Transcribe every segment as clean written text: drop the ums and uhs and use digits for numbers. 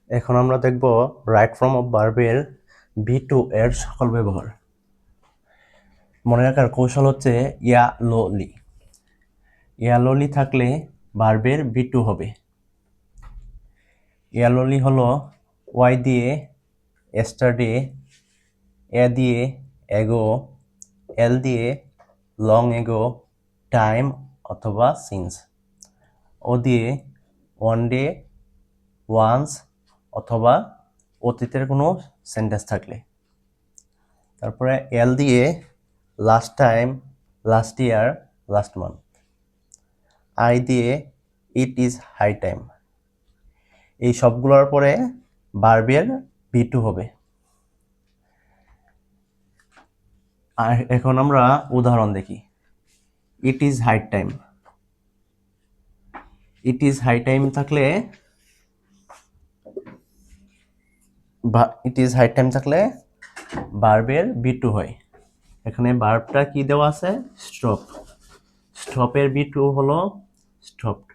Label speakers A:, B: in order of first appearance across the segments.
A: এখন আমরা দেখব রাইট ফর্ম অফ ভার্বের বি টু এর সকল ব্যবহার। মনে রাখার কৌশল হচ্ছে ইয়ালোলি। ইয়ালোলি থাকলে ভার্বের বি টু হবে। ইয়ালোলি হলো ওয়াই দিয়ে এস্টারডে, এ দিয়ে এগো, এল দিয়ে লং এগো, টাইম অথবা সিন্স, ও দিয়ে ওয়ান ডে, ওয়ান্স অথবা অতীতের কোনো সেন্টেন্স থাকলে। তারপরে এল দিয়ে last time, last year, last month. I দিয়ে ইট ইজ হাই টাইম। এই সবগুলোর পরে ভার্বের বি টু হবে। আর এখন আমরা উদাহরণ দেখি। It is high time. It is high time থাকলে ভার্বের বি টু হয়। এখানে ভার্বটা কি দেওয়া আছে? স্টপ। স্টপের বি টু হলো স্টপড।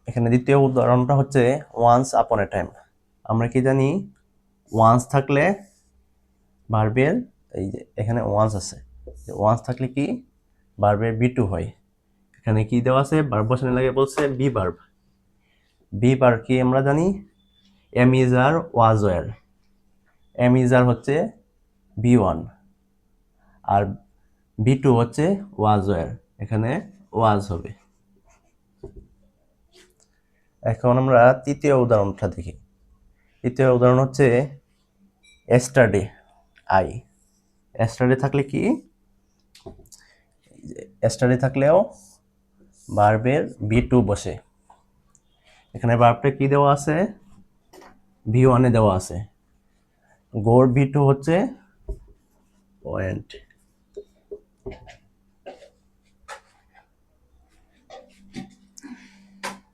A: এখানে দ্বিতীয় উদাহরণটা হচ্ছে ওয়ান্স আপন এ টাইম। আমরা কি জানি? ওয়ান্স থাকলে ভার্বের, এই যে এখানে ওয়ান্স আছে, ওয়ান্স থাকলে কি ভার্বের বি টু হয়। এখানে কি দেওয়া আছে? ভার্ব বসানো লাগে, বলছে বি ভার্ব। বি ভার্ব কি আমরা জানি? Am is are, was were. Am is are হচ্ছে বি ওয়ান, আর বি টু হচ্ছে ওয়াজ ওয়ার। এখানে ওয়াজ হবে। এখন আমরা তৃতীয় উদাহরণটা দেখি। তৃতীয় উদাহরণ হচ্ছে এস্টারডে, আই। এস্টারডে থাকলে কি? এস্টারডে থাকলেও ভার্বের বি টু বসে। এখানে ভার্বটা কি দেওয়া আছে? ভি ওয়ানে দেওয়া আছে। গোর বি টু হচ্ছে পয়েন্ট।